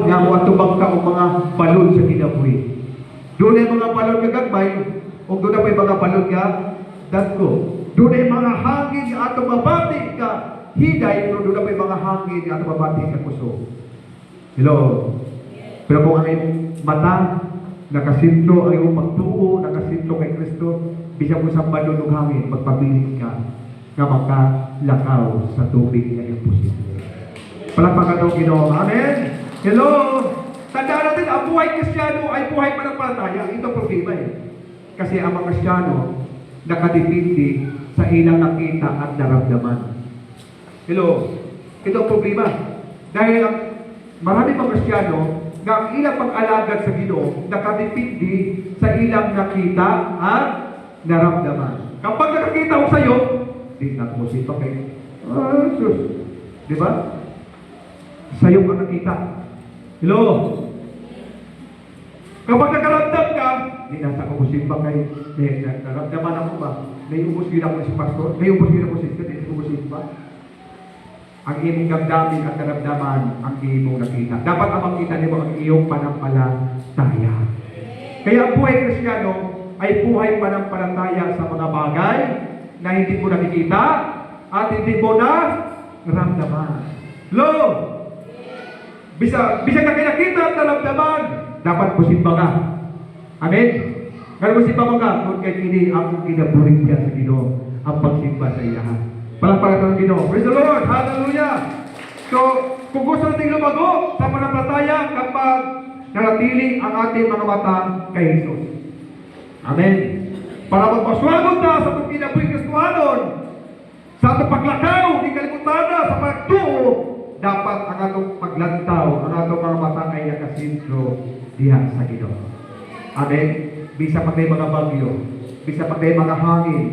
nga mo atubang ka o mga balon sa kinabuhi. Doon ay mga balon nga gagmay, o doon ay mga balon nga datko. Doon ay mga hangin nga ato mabati ka hiday, pero doon ay mga hangin nga ato mabati ka puso. Hello? Pero kung ang iyong mata, nakasintro, ang iyong pagtuo, nakasintro kay Kristo, bisang mo sa balon ng hangin, magpabilis ka nga makalakaw sa tubig nga iyong posible. Palakpakan ng Ginoo. Amen? Hello? Tandaan natin, ang buhay Kristiyano ay buhay pananampalataya. Ito ang problema eh. Kasi ang mga Kristiyano nakadepende sa ilang nakita at naramdaman. Hello? Ito ang problema. Dahil ang marami mga Kristiyano na ang ilang pag-alagad sa Ginoo nakadepende sa ilang nakita at naramdaman. Kapag nakakita ko sa iyo, di na mo sipa kayo. Sus. Di ba? Sa'yo ka nakita. Hello? Kapag nakaramdam ka, di nasa ko simba kayo. Naramdaman ako ba? Naiubos yun ako si pastor? Naiubos yun ako si pastor? Di ko simba? Ang imong damdamin at naramdaman ang imong nakita. Dapat ang makita niyo ang iyong panampalataya. Kaya ang buhay Kristiyano ay buhay panampalataya sa mga bagay na hindi mo nakikita at hindi mo na naramdaman. Hello? Bisa na kinakita at naramdaman, dapat pusimba ka. Amen? Kaya pusimba mo ka, kung kaya kini ang kinaburing niya sa Ginoo, ang pagsimba sa iyahan. Palakpakan ng Ginoo. Praise the Lord! Hallelujah! So, kung gusto natin lumago sa panampalataya kapag nanatili ang ating mga mata kay Jesus. Amen? Para magpaswagon na sa itong kinaburing Kristohanon, sa itong paglakaw, di kalimutan na sa pagtuo, dapat ang atong paglantaw, ang atong mga mata ay nakasintro diha sa Ginoo. Amen? Bisa pag may mga bagyo, bisa pag may mga hangin,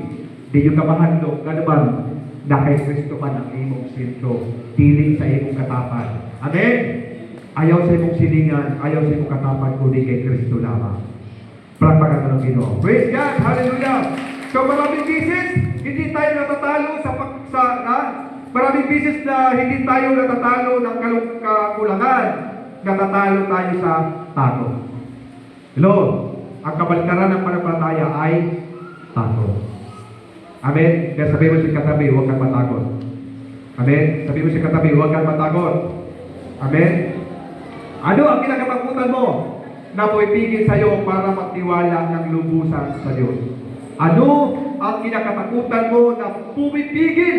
di yung kamahando, ganaman, na kay Kristo pa ng imong sintro, tiling sa imong katapan. Amen? Ayaw sa imong silingan, ayaw sa imong katapan, kundi kay Kristo lamang. Palakpakan ng Ginoo. Praise God! Hallelujah! So maraming bisis, hindi tayo natatalo maraming bisis na hindi tayo natatalo ng kakulangan, natatalo tayo sa takot. Hello? Ang kabaliktaran ng panampalataya ay takot. Amen? Kaya sabi mo sa katabi, huwag kang matakot. Amen? Sabi mo sa katabi, huwag kang matakot. Amen? Ano ang kinakatakutan mo na puipigil sa iyo para magtiwala ng lubusan sa Diyos? Ano ang kinakatakutan mo na pumipigil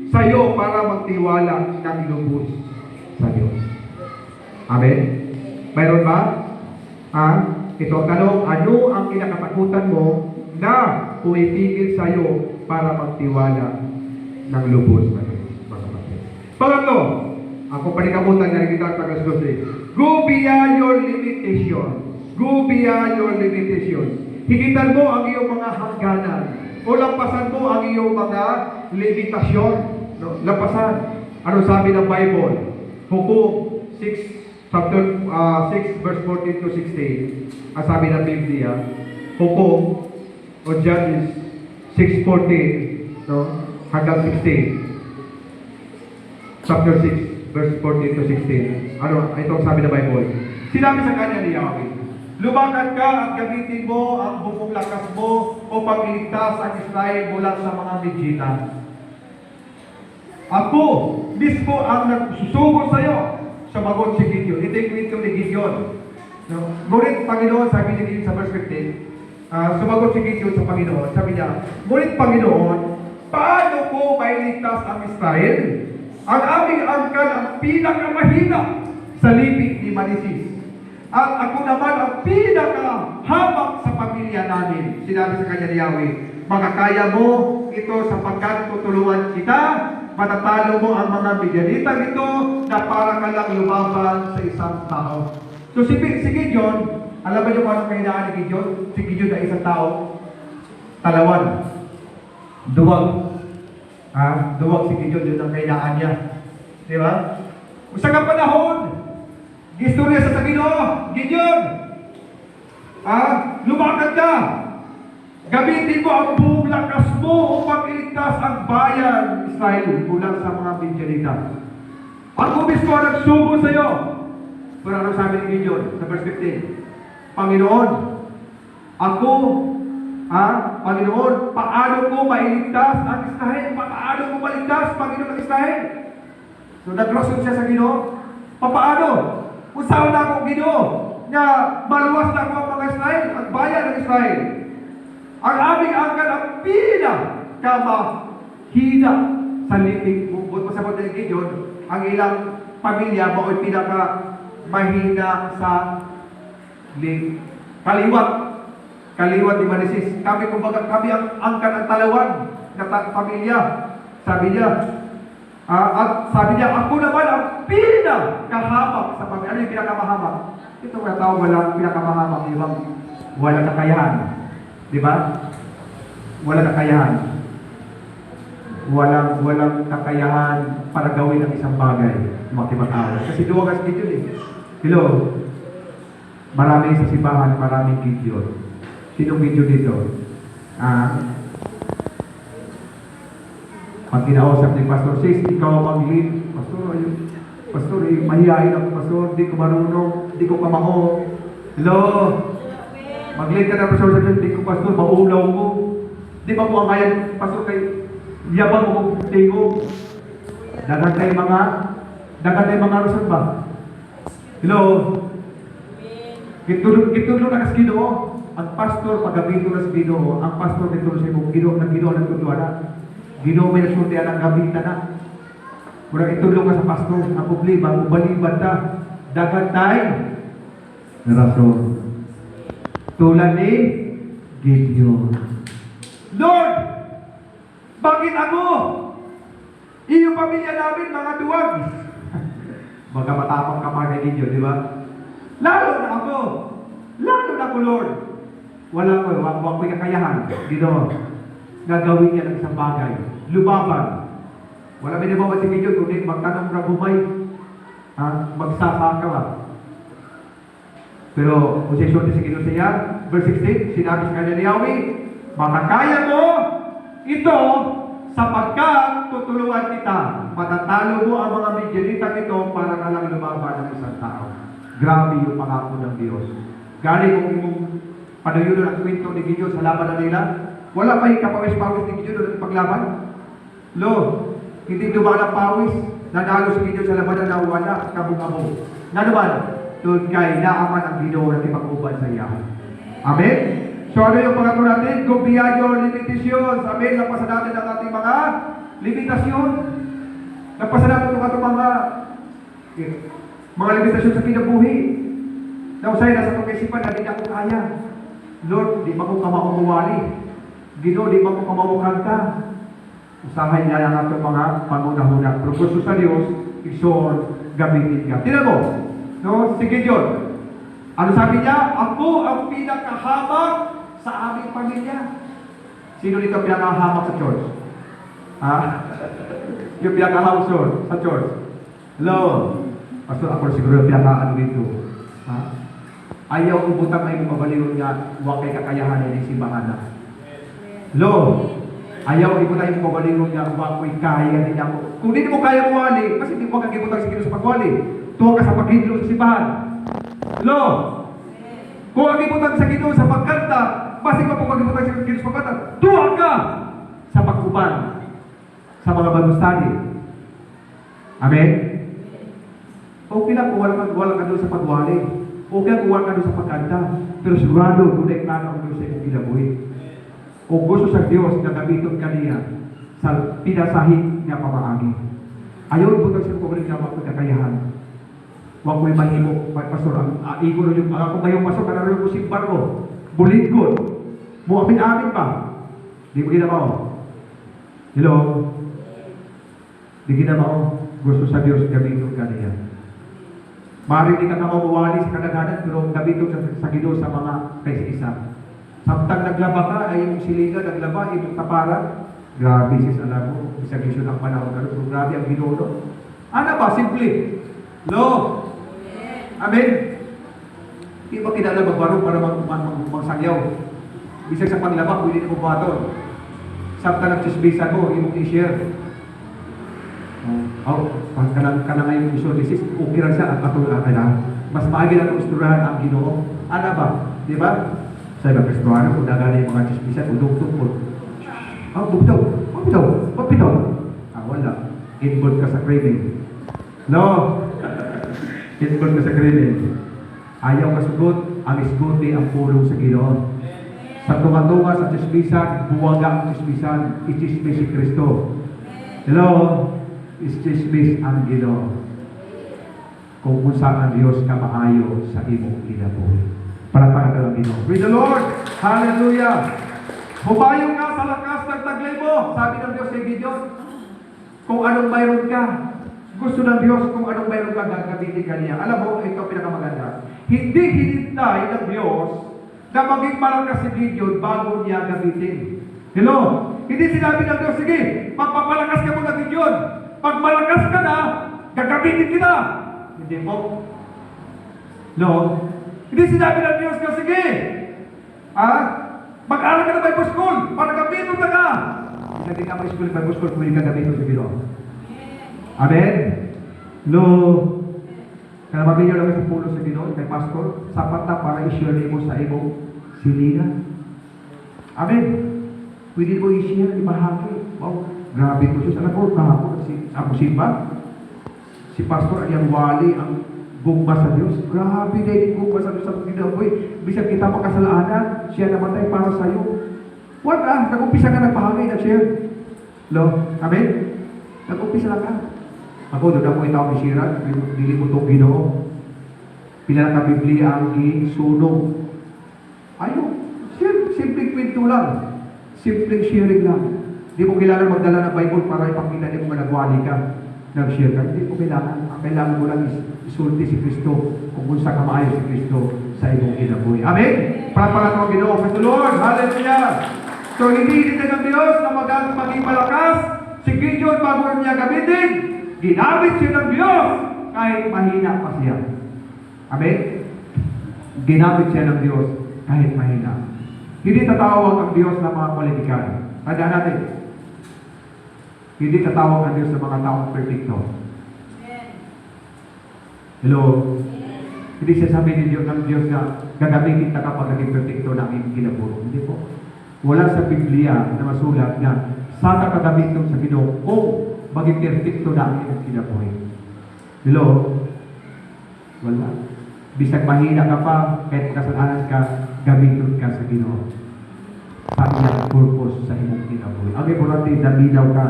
sa iyo para magtiwala ng lubos sa Diyos? Amen? Mayroon ba? Ito ang tanong, ano ang kinakatakutan mo na pumipigil sa iyo para magtiwala ng lubos sa Diyos? Pangatlo, ako panikamutan na kita ang tagas 12. Go beyond your limitation. Go beyond your limitation. Higitan mo ang iyong mga hangganan o lampasan mo ang iyong mga limitasyon. No? Lampasan. Ano sabi ng Bible? Hukom 6 verse 14 to 16. Ang sabi ng Biblia, Hukom o Judges 6:14, no? Hanggang 16. Chapter 6 verse 14 to 16. Ano? Ito ang sabi ng Bible. Sinabi sa kanya ni Yahweh, lumakad ka at gamitin mo ang buong lakas mo upang iligtas ang Israel mula sa mga Midyita. Ako mismo ang nagsusugo sa iyo, sumagot si Gideon. Ito yung kwento ni Gideon. No? Ngunit Panginoon, sabi ni Gideon sa verse 15, sumagot si Gideon sa Panginoon. Sabi niya, ngunit Panginoon, paano ko mailigtas ang Israel? Ang aming angkan ang pinakamahina sa libig ni Manisis. At ako naman ang pinakahabak sa pamilya namin. Sinabi sa kanya ni Yahweh, makakaya mo ito sapagkat tutulungan kita, matatalo mo ang mga Midianitang ito na para ka lang lumaban sa isang tao. So si Gideon, alam ba niyo kung anong kahinaan ni Gideon? Si Gideon na isang tao, talawan, duwag. Duwag si Gideon, yun ang kahinaan niya. Di ba? Sa panahon, istorya sa Ginoo, Gideon, lumakad ka. Gamitin mo ang buong lakas mo upang iligtas ang bayan Israel mula sa mga Midianita. Ako mismo ang nagsugo sa iyo Pero ano sabi ni Gideon sa verse 15? Panginoon, ako, Panginoon, paano ko mailigtas ang Israel? Paano ko maligtas, Panginoon, ang Israel? So naglasyon siya sa Ginoo. Paano? Kung saan na ako Ginoo, na maluwas na ako ang mga Israel, ang bayan ng Israel. Ang aming angkan ang pinaka-mahina sa liting bukod. Masabot na ni Gideon, ang ilang pamilya mo ay pinaka-mahina sa kaliwat ni Manisis. Kami ang angkan ng talawan na pamilya. Sabi niya, at sabi niya, ako naman ang pinakahamak sa pamilya. Ano yung pinakamahamak? Ito mga tao walang pinakamahamak, ibang walang kakayahan. Di ba? Walang kakayahan. Walang kakayahan para gawin ang isang bagay. Mga tao. Kasi duwagas Gideon eh. Hello? Marami sa simbahan, maraming Gideon. Sinong Gideon dito? Pag kinausap ni Pastor Sis, ikaw ang mag-lead. Pastor, mahihain ako, Pastor. Di ko marunong, di ko kamaho. Hello? Mag-lead ka na, Pastor Sis. Di ko, Pastor, maulaw ko. Di ba mo ang ngayon, Pastor, kay yabang mo kong tingog. Dagan tayo mga Rosan ba? Hello? Gitulo na kas Ginoo. Ang pastor, pagabito na sa Ginoo, ang pastor dito sa ibong Ginoo ng tudwa na. Ginoo may nasundian ang gabita na. Murang itulong ka sa pastor, ang problema, ubalibad na, dagat tayo. Rason. Tulad ni Gideon. Lord, bakit ako? Iyong pamilya namin, mga duwag. Baga matapang ka pa kay Gideon, di ba? Lalo na ako, Lord. Wala ko'y kakayahan. Gideon. Gagawin niya ng isang bagay. Lumaban. Wala may nabawa si Gideon, kundi magtanong na bumay. Magsasaka ba? Pero, kung siya si Gideon siya, verse 16, sinabi sa kanya ni Yahweh, makakaya mo ito sapagkat tutulungan kita. Matatalo mo ang mga Midianitang ito para ka lang lumaban ng isang tao. Grabe yung pangako ng Diyos. Galing kung imong panayunan ang kwento ni Gideon sa laban na nila, wala pa yung kapawis-pawis ni Gideon sa paglaban. Hindi dumaan ang pawis. Nanalo si Gideon sa laban na wala kabung-abong. Nga naman, doon kay naaman ang Ginoo na tipag-uban sa iya. Amen? So ano yung pangatlo natin? Kumpiyan yung limitasyon. Amen? Lapasan natin ang ating mga limitasyon. Lapasan natin ang ating mga limitasyon sa kinabuhi. Nausay, nasa itong kaisipan na hindi ako kaya. Lord, di ba ko kamaumuwali? Ginoo, di ba ko kamamukanta? Usahay niya ang ating mga pangunahuna. Pero gusto sa Diyos, isoon, gamitin ka. Tinan mo, no? Si Gideon, ano sabi niya? Ako ang pinakahamak sa aming pamilya. Sino dito pinakahamak sa church? Yung pinakahamak sa church. Hello? Pastor, ako siguro pinaka-ano dito. Ayaw ubutang ay mabaliw nga huwag kay kakayahan ng simbahan na. Hello? Ayaw ibutang ay mabaliw nga huwag ko'y kaya din ako. Kung hindi mo kaya mawali, kasi hindi mo kagibutang sa sa pagwali. Tuwa ka sa paghidlo sa simbahan. Hello? Kung kagibutang sa Ginoo sa pagkanta, basi ka po kagibutang sa Ginoo sa pagkanta, tuwa ka sa pagkuban sa mga bagong study. Amen? Okay lang kung wala ka doon sa pagwali. Okay lang kung wala ka doon sa pagkanta. Pero sigurado, doon ay plano ang Diyos sa iyong kinabuhi. Kung gusto sa Diyos na gamiton ka niya sa pinasahig niya pamaagi. Ayaw po sa pagkukulit na magkakayahan. Huwag mo'y mahimo, pastor. Igo rin yung kung ngayong pastor, kanaroon ko simbar ko. Bulit ko. Amin pa. Di mo ginawa. Hello? Di ginawa. Gusto sa Diyos gamiton ka niya. Maaaring di ka mamuwali sa kadaghanan, pero gamiton sa Ginoo sa mga kaysa-isa. Samtang naglaba ka, ay yung siliga, naglaba, itong taparan. Grabe, sis, alam mo, isang isyon ang panahon ka, pero grabe ang Ginoo. Ano ba? Simple. Lo. Amen. Di ba kinala magbaro para magsangyaw? Bisag sa paglaba, pwede na bumaton. Samtang nagsisbisan mo, imong i-share. Pag ka na ngayon isyon, okay lang siya at atulad ka na. Mas maagi na itong isturahan ang Ginoo. Ano ba? Di ba? Sa ibang Kristohano, kung nagana yung mga chismisan, udong-tong po. Bubitaw. Bubitaw. Bubitaw. Wala. Involved ka sa craving. No. Involved ka sa craving. Ayaw kasugot, ang isguti ang pulong sa Ginoo. Sa tunga-tunga sa chismisan, buwaga ang chismisan, i-chismis si Kristo. Hello? Is-chismis ang Ginoo. Kung saan ang Diyos ka maayo sa imong kinabuhi. Palakpakan ka lang Ginoo. Praise the Lord! Hallelujah! Humayo ka sa lakas ng taglay mo. Sabi ng Diyos kay Gideon, kung anong mayroon ka, gusto ng Diyos kung anong mayroon ka, gagamitin ka niya. Alam mo, ito pinakamaganda. Hindi hinintay ng Diyos na maging malakas si Gideon bago niya gamitin. Hello? Hindi sinabi ng Diyos, sige, magpapalakas ka muna Gideon. Pag malakas ka na, gagamitin kita. Hindi po. No? Hindi sinabi ng Diyos ka, sige, mag-aral ka na Bible school para gamitin ka na. Hindi ka may school, Bible school, kung hindi ka gamitin sa Ginoo. Amen? No. Kaya mabinyo lang sa pulo sa Ginoo, kay Pastor, sapat na para i-share mo sa imong silingan. Amen? Pwede mo i-share, ibahagi. Wow, grabe ito siya. Alam ko, kahapon, ako simba, si Pastor ay ang wali, ang gumba sa Diyos. Grabe na yung gumba sa Diyos sa Panginoon. Bisag kita makasalanan, siya namatay para sa iyo. Wala, nag-umpisa ka nagbahagi, nag-share. Lo, amen? Nag-umpisa lang ka. Ako, doon ako itaw ni Shiran, dili mo itong Ginoo. Pila na Biblia ang isunog. Ayaw, simpleng kwento lang. Simpleng sharing lang. Di mo kailangan magdala ng Bible para ipakita din mo na nagwali ka. Nag-share ka. Hindi mo kailangan. Ang kailangan mo lang isulti si Kristo kung sa kamaayo si Kristo sa iyong kinabuhi. Amen? Para ang Ginoo. Praise the Lord. Hallelujah. So, hindi ng Diyos na maging malakas. Si Gideon bago niya gamitin. Ginamit siya ng Diyos kahit mahina pa siya. Amen? Ginamit siya ng Diyos kahit mahina. Hindi tatawag ang Diyos ng mga politikan. Tandaan natin. Hindi tatawag ang Diyos sa mga taong perfecto. Hello? Hindi siya sabi ng Diyos na gagamitin ka kapag naging perfecto na ang kinabuhi. Hindi po. Wala sa Biblia na masulat na sana kagamitin sa Ginoo kung maging perfecto na ang iyong kinabuhi. Hello? Wala. Bisag mahina ka pa, kahit kasalanan ka, gamitin ka sa Ginoo. Sa iyong purpose sa iyong kinabuhi. Ang importante, daminaw ka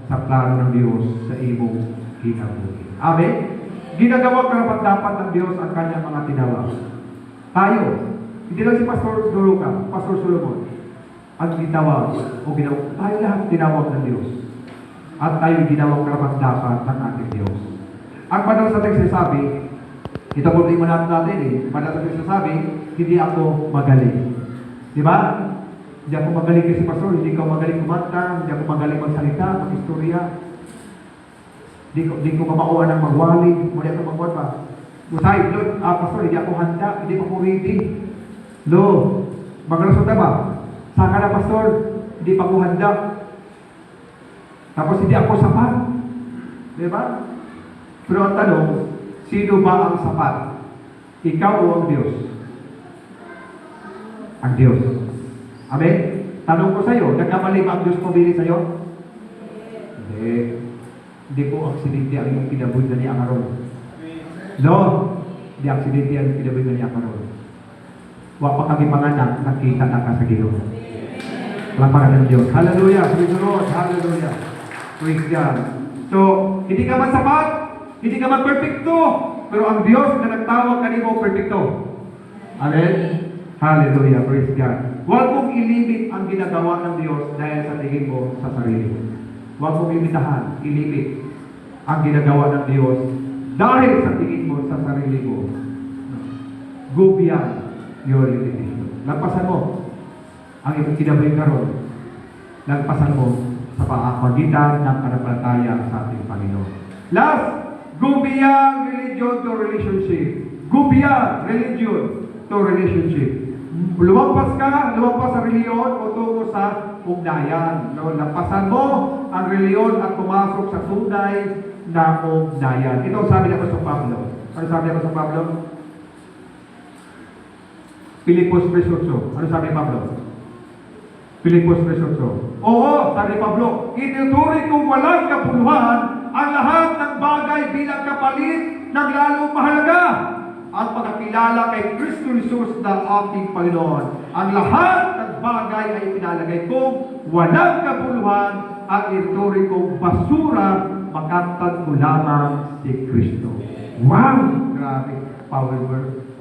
sa plano ng Diyos sa iyong kinabuhi. Amen? Ginagawa karapat-dapat ng Diyos ang kanyang mga tinawag. Tayo, hindi lang si Pastor Duluca, Pastor Solomon, ang tinawag o ginawag. Tayo lahat tinawag ng Diyos. At tayo ginawang karapat-dapat ng ating Diyos. Ang banal sa text sabi, ito problema natin banal sa text sabi, hindi ako magaling. Di ba? Hindi ako magaling kasi Pastor, hindi ko magaling kumanta, hindi ako magaling magsalita, mag-istorya. Hindi ko mamauan ng magwali, muli ako magwali pa. Musay, Lord, Pastor, hindi ako handa, hindi ako ready. Lo, magresulta ba? Saka na Pastor, hindi pa ako handa. Tapos hindi ako sapat. Di ba? Pero ang tanong, sino ba ang sapat? Ikaw o ang Diyos? Ang Diyos. Amen? Tanong ko sa iyo, nagkamali ba ang Diyos pumili sa iyo? Hindi. Hindi po aksidente ang iyong kinabuhi na niya karon. No? Hindi aksidente ang kinabuhi na niya karon. Wa pa kami panganak, nakita na ka sa Ginoo. Lamparan ng Diyos. Hallelujah! Praise the Lord! Hallelujah! Praise God. So, hindi ka man sapat, hindi ka man perfecto, pero ang Diyos na nagtawag kanimo perfecto. Amen? Hallelujah. Praise God. Huwag mong ilimit ang ginagawa ng Diyos dahil sa tingin mo sa sarili. Huwag mong limitahan, ilimit ang ginagawa ng Diyos dahil sa tingin mo sa sarili mo. Go beyond your limitation. Lagpasan mo ang iyong kinabuhi karon. Lagpasan mo sa pamagitan ng pananampalataya sa ating Panginoon. Last, go beyond religion to relationship. Go beyond religion to relationship. Lumagpas sa reliyon o tungo sa ugnayan. No, lampasan mo ang reliyon at pumasok sa tunay na ugnayan. Ito ang sabi ng Apostol Pablo. Ano sabi ng Apostol Pablo? Filipos 3:8. Ano sabi ni Pablo? Filipos 3:8. Oo, sabi ni Pablo, itinuturing kong walang kapuluhan ang lahat ng bagay bilang kapalit ng lalong mahalaga at pagkakilala kay Kristo Jesus na ating Panginoon. Ang lahat ng bagay ay pinalagay kong walang kapuluhan at itinuturing kong basura, makatag ko lamang si Kristo. Wow! Grabe,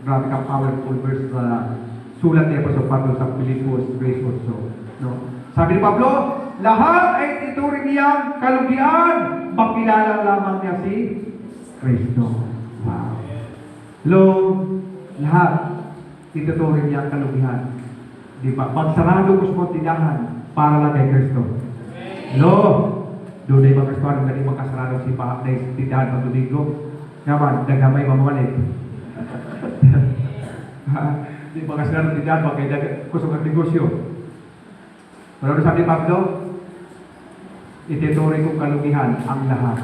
grabe ka powerful verse na sulat ni Apostol Pablo sa Filipos 3:8. No? Sabi ni Pablo, lahat ay ituturing niyang kalugian, makilala lamang niya si Kristo. Wow. Lo, lahat ituturing niyang kalugian. Di ba? Magsarado ko sa tindahan para lang kay Kristo. Lo, doon ay mga Kristo ang naging makasarado si tindahan ng Domingo. Naman, nagamay mamalik. Di ba kasarado ng tindahan, bakit kusog ang negosyo? Pero ano sabi ni Pablo? Itinuring kong kalugihan ang lahat.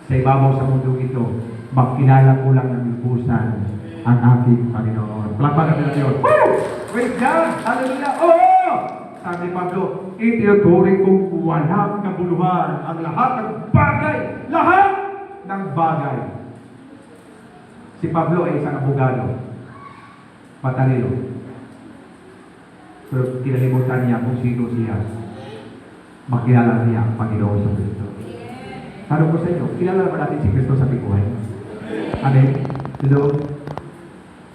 Sa ibabaw sa mundo ito, makilala ko lang ng lubusan ang aking Panginoon. Palakpakan natin Diyos. Woo! Wait down! Hallelujah! Oo! Sabi ni Pablo, itinuring kong walang kabuluhan ang lahat ng bagay. Lahat ng bagay. Si Pablo ay isang abogado. Matalino. Pero kinalimutan niya kung sino siya. Makilala niya ang Panginoon sa Kristo. Tanong ko sa inyo, kilala ba natin si Kristo sa ating buhay? Amen? Hello?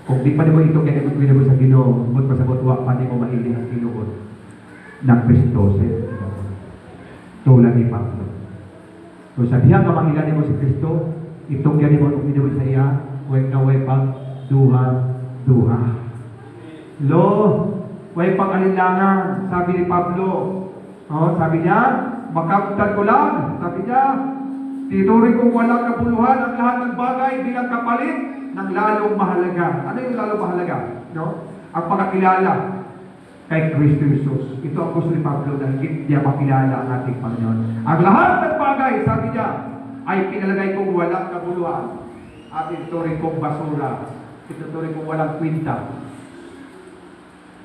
Kung di pa naman ito kinalimutan mo sa Ginoo, but pasabot-wa pa di mo mahiling ang Ginoo ng Kristo sa Ginoo. Tulad ni Pablo. So sabihan ka makilala mo si Kristo, itong yan mo kung Ginoo sa iya, huwag na huwag pang duha. Lo, huwag pang alinlangan, sabi ni Pablo. Oh, sabi niya, makamtan ko lang. Sabi niya, tinuring kong walang kabuluhan ang lahat ng bagay bilang kapalit ng lalong mahalaga. Ano yung lalong mahalaga? No? Ang pagkakilala kay Kristo Jesus. Ito ang gusto ni Pablo na hindi niya makilala ang ating Panginoon. Ang lahat ng bagay, sabi niya, ay pinalagay kong walang kabuluhan at ituturing kong basura. Ituturing kong walang kwinta.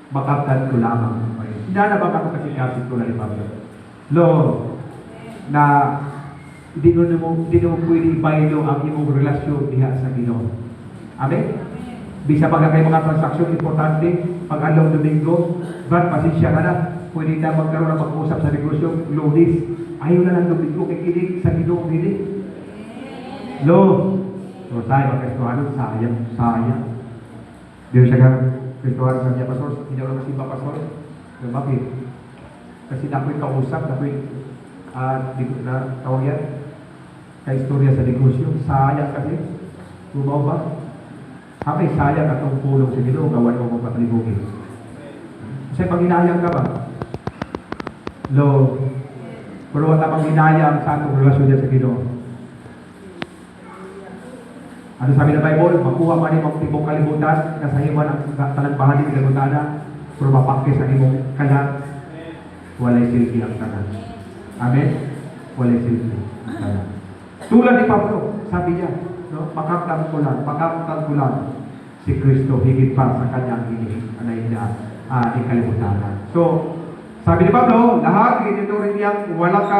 Makaptan ko lamang. Hinanabang ako kasi tulad ni Pablo. Lord, na hindi mo pwede ibaylo ang imong relasyon diha sa Ginoo. Amen? Bisa pagka kayo mga transaksyon importante, pag along Domingo, Brad, pasensya ka na. Pwede na magkaroon ng mag-usap sa negosyo, Lunes. Ayaw na lang Domingo, kikinig sa Ginoo, hindi. Lord, so tayo magkastuhanon, sayang. Dito siya ka, Kristohan sa niya, Pastor, hindi ako naman simba, Pastor. So, bakit? Kasi na ako'y kausap, na ako'y na tawag yan, ka-istorya sa negosyo. Sayang kasi. Tumaw ba? Kami, sayang at ang pulong sa Ginoo, gawan mo mong patalibugin. Kasi pag hinayang ka ba? Lo, pero wala pang hinayang sa atong relasyon niya sa Ginoo. Ano sabi ng Bible? Makuha man imong tibok kalibutan, nasa iwan ang talang bahagi ng kalibutan, pero mapakis ang imong kanan, walay silbi ang tanan. Amen? Walay silbi ang tanan. Tulad ni Pablo, sabi niya, no? Pakamtan ko lang si Kristo higit pa sa kanyang di kalibutan. So, sabi ni Pablo, lahat itinuring niyang walang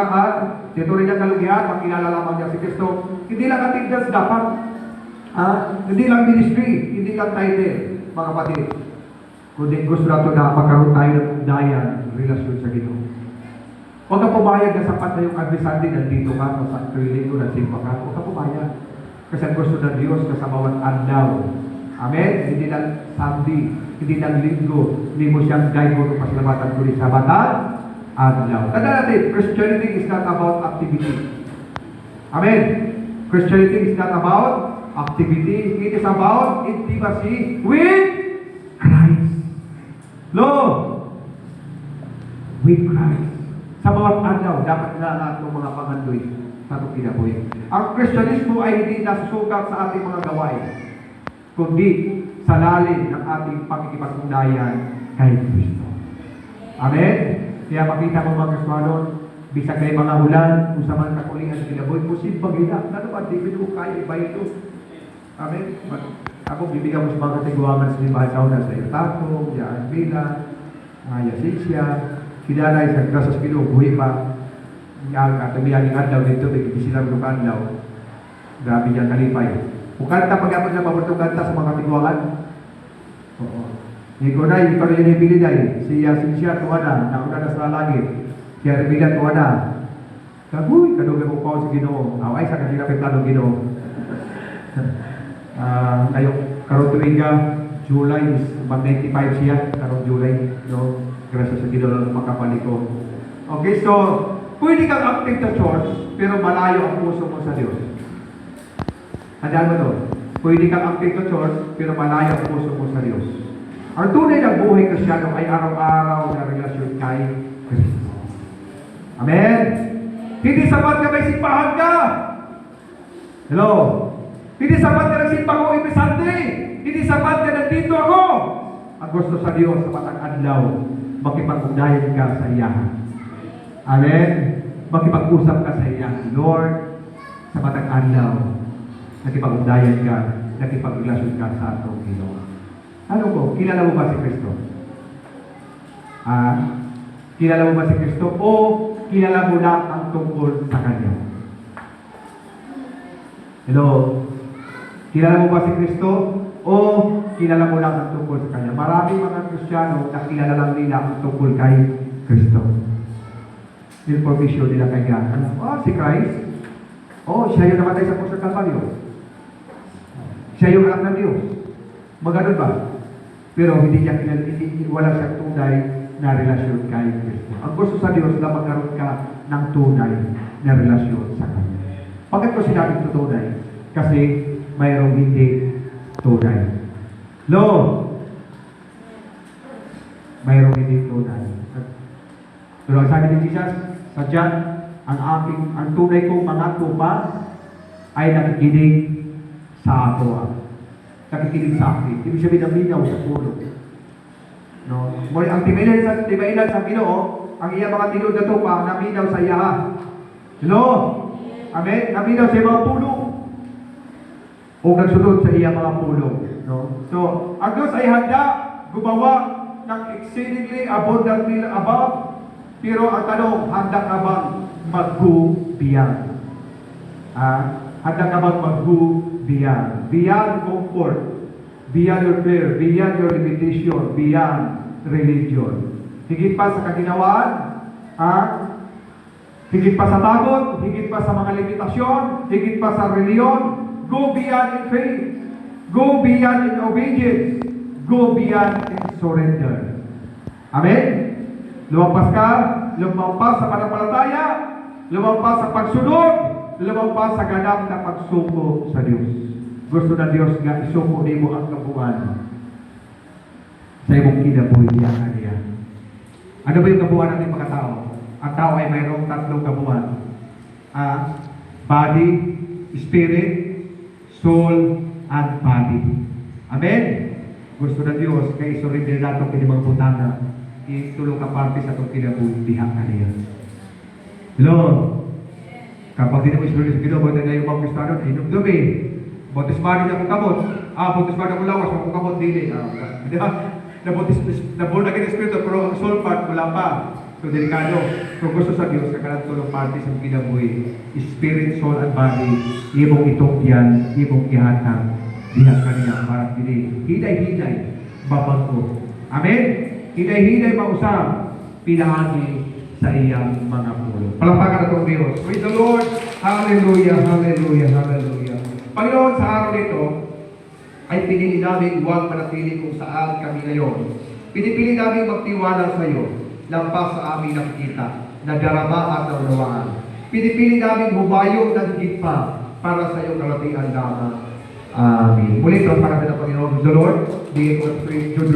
itinuring niyang kalugihan, makilala lamang niya si Kristo. Hindi lang attendance dapat. Hindi lang ministry, hindi lang title, mga kapatid. Kundi gusto natin na magkaroon tayo ng dayan, relasyon sa Ginoo. Huwag ka pumayag na sapat na yung every Sunday, nandito ka, sa tuwiling ko, nagsimba ka. Huwag ka pumayag. Kasi ang gusto ng Diyos na sa bawat adlaw. Amen? Hindi lang Sunday, hindi lang linggo, hindi mo siyang guide mo pasalamatan ko rin sa bawat adlaw. Tanda natin, Christianity is not about activity. Amen? Christianity is not about activity. It is about intimacy with Christ. Lord, with Christ. Sa bawat adlaw, dapat na natong mga pangandoy sa itong kinabuhi. Ang Kristyanismo ay hindi nasusukat sa ating mga gawain, kundi sa lalim ng ating pakikipagugnayan kay Kristo. Amen? Kaya makita mo mga Kristiyanon, bisag kay mga ulan, kung sa man kakulingan sa kinabuhi, musib bagila. Ano ba, di ko kaya iba ito? Amen? Ako, bibigyan mo sa mga katiguangan sa libahan sa una sa iyo. Tato, Yaan Bila, Yasisya, kilala sa Grasas Pilo, buhay pa. Ang katabihan ng adlaw dito, bigyan sila ng adlaw. Grabe niya kalipay. Kung kanta, pag-apot na pabortong kanta sa mga katiguangan. Oo. Nikonay, ikaw na yun ibili dahil. Si Yasisya, tuwa na, nauna na sa langit. Si Armila, tuwa na. Kabuy, kadugay mo pa sa Ginoo. Away sa kanila plano Ginoo. Ngayong karong tuiga, July is 95 siya, karong July, no? Gracias sa Ginoo lang makapalik ko. Okay, so pwede kang active sa church, pero malayo ang puso mo sa Diyos. Handaan mo to. Pwede kang active sa church, pero malayo ang puso mo sa Diyos. Ang tunay na buhay Kristyano ay araw-araw na relasyon kay Kristo. Amen? Hindi sapat ka may simbahan ka. Hello? Hindi sapat ka nagsimba ko every Sunday. Hindi sapat ka nandito ako. Ang gusto sa Diyos sa matang adlaw, makipag-ugnayan ka sa iya. Amen? Makipag-usap ka sa iya. Lord, sa matang adlaw, nakipag-ugnayan ka, nakipag-relasyon ka sa atong Ginoo. Ano ko? Kilala mo ba si Kristo? Kilala mo ba si Kristo? O kilala mo lang ang tungkol sa Kanya? Hello? Kilala mo ba si Kristo? O kilala mo lang ang tungkol sa Kanya? Maraming mga Kristiyano na kilala lang nila ang tungkol kay Kristo. Information nila kay God. Si Christ? Siya yung namatay sa krus ng Kalbaryo. Siya yung anak ng Diyos. Maganon ba? Pero hindi niya kilala, wala siyang tunay na relasyon kay Kristo. Ang gusto sa Diyos na magkaroon ka ng tunay na relasyon sa Kanya. Bakit ko sinabing tunay? Kasi mayroong hindi tunay. Mayroong hindi tunay. Pero ang sabi ni Jesus, sa John, ang tunay kong mga tupa ay nakikinig sa ako. Nakikinig sa akin. Ibig sabihin ng linaw sa puno. No? Ang tibailan sa Ginoo, ang iya mga tinod na tupa, naminaw sa iya. Hello? Amen? Naminaw sa mga puno. O nagsunod sa iya mga puno. No? So, ang Diyos ay handa gumawa ng exceedingly abundantly above. Pero ang tanong, handa ka bang magbubiyang? Handa ka bang magbubiyang? Beyond comfort, beyond your prayer, beyond your limitation, beyond religion. Higit pa sa kaginawaan, higit pa sa takot, higit pa sa mga limitasyon, higit pa sa reliyon, go beyond in faith, go beyond in obedience, go beyond in surrender. Amen? Lumampas ka, lumampas sa pananampalataya, lumampas sa pagsunod, lumampas sa ganap na pagsuko sa Diyos. Gusto na Diyos nga isuko ni mo ang kabuuan sa imong kinabuhi niya. Ano ba yung kabuuan natin mga tao? Ang tao ay mayroong tatlong kabuuan. Body, spirit, soul, and body. Amen? Gusto na Diyos kaya isurrender natin kinimang butana. Itulong ka parte sa itong kinabuhihan kaniya. Lord, kapag di na mo isurrender sa Ginoo, na yung mga Kristano, inumdumi. Bautismado na akong kamot. Bautismado akong lawas, akong kamot dili. Nabuo na kinang Espiritu, pero ang soul part, wala pa. So, delikado. Kung gusto sa Diyos, kakalang tulong parte sa kinabuhi. Spirit, soul, and body, imong itungkyan, imong ihatang, dihan kaniya, parang dili. Hiday-hiday, babag ko. Amen? Hiday-hiday mausap, pinahagi sa iyang mga pulo. Palakpakan na itong Diyos. Praise the Lord. Hallelujah, hallelujah, hallelujah. Panginoon, sa araw nito, ay pinili namin huwag manatili kung saan kami ngayon. Pinipili namin magtiwala sa iyo, lampas sa aming nakikita, na darama at naunawaan. Pinipili namin humayo ng higit pa para sa iyong kalatian lamang. Amen. Muli, palakpakan na Panginoon. The Lord, bigay ko at Jude